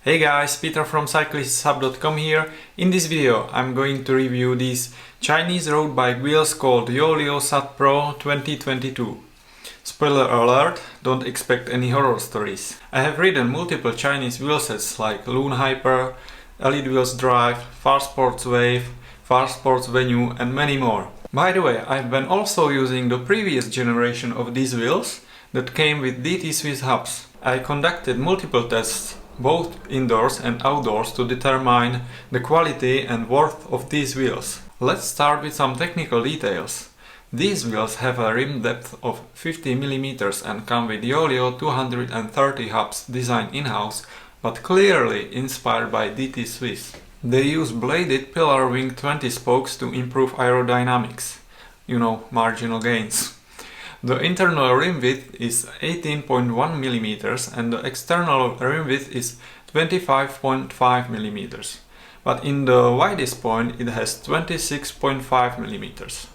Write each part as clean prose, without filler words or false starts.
Hey guys, Petr from CyclistShub.com here. In this video I'm going to review these Chinese road bike wheels called YOELEO SAT PRO 2022. Spoiler alert, don't expect any horror stories. I have ridden multiple Chinese wheel sets like Lún HYPER, Elitewheels DRIVE, Far Sports Wave, Far Sports Venue and many more. By the way, I've been also using the previous generation of these wheels that came with DT Swiss hubs. I conducted multiple tests both indoors and outdoors to determine the quality and worth of these wheels. Let's start with some technical details. These wheels have a rim depth of 50 mm and come with YOELEO 230 hubs designed in-house but clearly inspired by DT Swiss. They use bladed pillar wing 20 spokes to improve aerodynamics. You know, marginal gains. The internal rim width is 18.1 mm and the external rim width is 25.5 mm. But in the widest point it has 26.5 mm,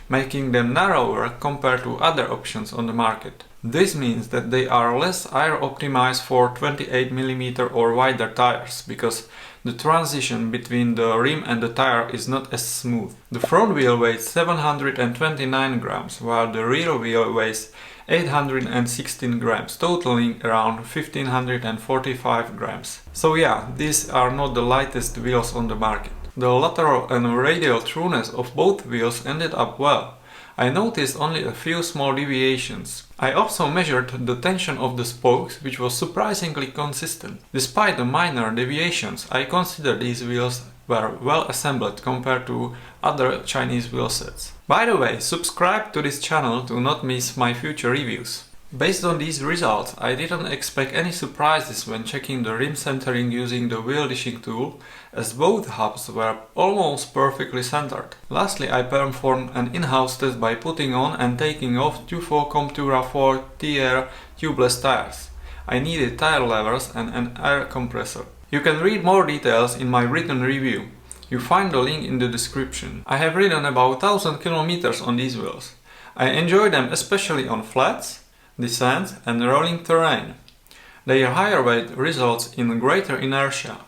making them narrower compared to other options on the market. This means that they are less aero optimized for 28 mm or wider tires, because the transition between the rim and the tire is not as smooth. The front wheel weighs 729 grams, while the rear wheel weighs 816 grams, totaling around 1545 grams. So yeah, these are not the lightest wheels on the market. The lateral and radial trueness of both wheels ended up well. I noticed only a few small deviations. I also measured the tension of the spokes, which was surprisingly consistent. Despite the minor deviations, I consider these wheels were well assembled compared to other Chinese wheel sets. By the way, subscribe to this channel to not miss my future reviews. Based on these results, I didn't expect any surprises when checking the rim centering using the wheel dishing tool, as both hubs were almost perfectly centered. Lastly, I performed an in-house test by putting on and taking off 2.4 Comtura 4 TR tubeless tires. I needed tire levers and an air compressor. You can read more details in my written review. You find the link in the description. I have ridden about 1000 kilometers on these wheels. I enjoy them especially on flats, descent and rolling terrain. Their higher weight results in greater inertia.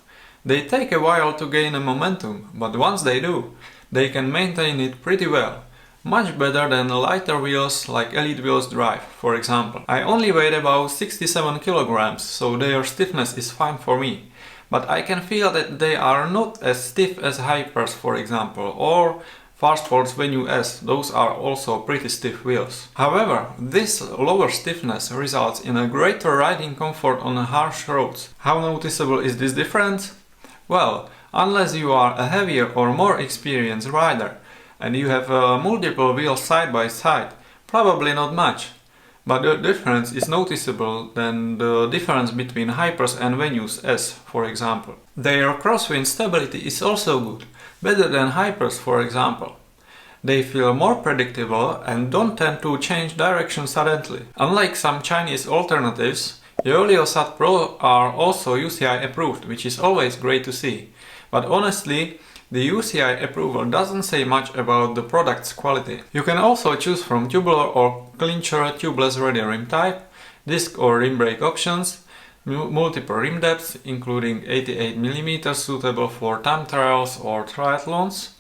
They take a while to gain a momentum, but once they do, they can maintain it pretty well. Much better than lighter wheels like Elitewheels DRIVE, for example. I only weighed about 67 kilograms, so their stiffness is fine for me. But I can feel that they are not as stiff as Hypers, for example, or Far Sports Venue S, those are also pretty stiff wheels. However, this lower stiffness results in a greater riding comfort on harsh roads. How noticeable is this difference? Well, unless you are a heavier or more experienced rider and you have multiple wheels side by side, probably not much. But the difference is noticeable than the difference between Hypers and Venues S, for example. Their crosswind stability is also good, better than Hypers, for example. They feel more predictable and don't tend to change direction suddenly. Unlike some Chinese alternatives, YOELEO SAT PRO are also UCI approved, which is always great to see. But honestly, the UCI approval doesn't say much about the product's quality. You can also choose from tubular or clincher tubeless radial rim type, disc or rim brake options, multiple rim depths including 88 mm suitable for time trials or triathlons,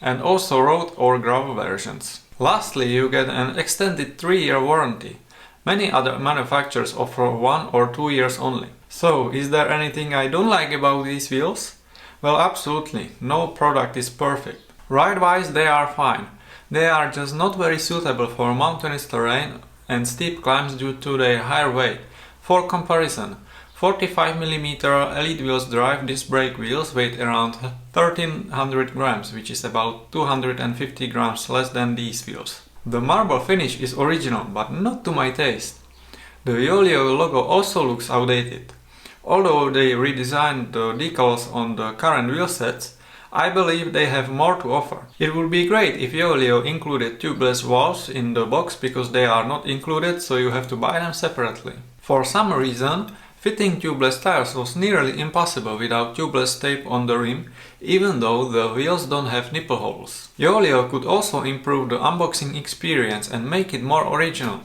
and also road or gravel versions. Lastly, you get an extended 3-year warranty. Many other manufacturers offer 1 or 2 years only. So, is there anything I don't like about these wheels? Well, absolutely, no product is perfect. Ride-wise they are fine. They are just not very suitable for mountainous terrain and steep climbs due to their higher weight. For comparison, 45 mm Elitewheels DRIVE disc brake wheels weigh around 1300 grams, which is about 250 grams less than these wheels. The marble finish is original, but not to my taste. The YOELEO logo also looks outdated. Although they redesigned the decals on the current wheel sets, I believe they have more to offer. It would be great if YOELEO included tubeless valves in the box, because they are not included, so you have to buy them separately. For some reason, fitting tubeless tires was nearly impossible without tubeless tape on the rim, even though the wheels don't have nipple holes. YOELEO could also improve the unboxing experience and make it more original.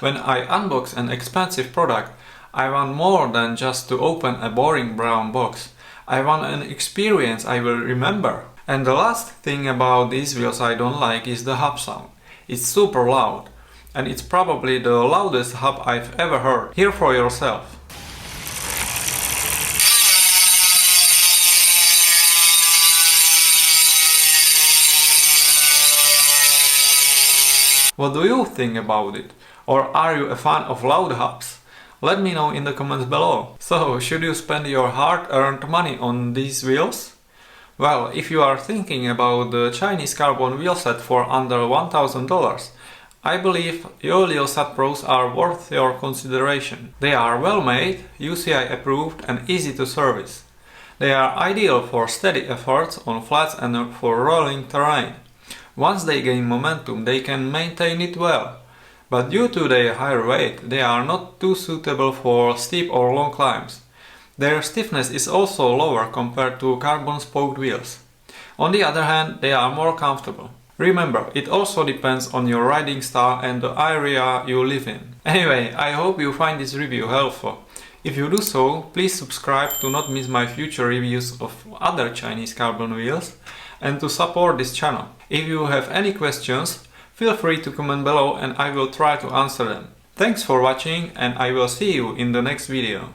When I unbox an expensive product, I want more than just to open a boring brown box. I want an experience I will remember. And the last thing about these wheels I don't like is the hub sound. It's super loud. And it's probably the loudest hub I've ever heard. Hear for yourself. What do you think about it? Or are you a fan of loud hubs? Let me know in the comments below. So, should you spend your hard-earned money on these wheels? Well, if you are thinking about the Chinese carbon wheel set for under $1,000, I believe YOELEO SAT Pros are worth your consideration. They are well made, UCI approved and easy to service. They are ideal for steady efforts on flats and for rolling terrain. Once they gain momentum, they can maintain it well. But due to their higher weight, they are not too suitable for steep or long climbs. Their stiffness is also lower compared to carbon spoked wheels. On the other hand, they are more comfortable. Remember, it also depends on your riding style and the area you live in. Anyway, I hope you find this review helpful. If you do so, please subscribe to not miss my future reviews of other Chinese carbon wheels and to support this channel. If you have any questions, feel free to comment below and I will try to answer them. Thanks for watching and I will see you in the next video.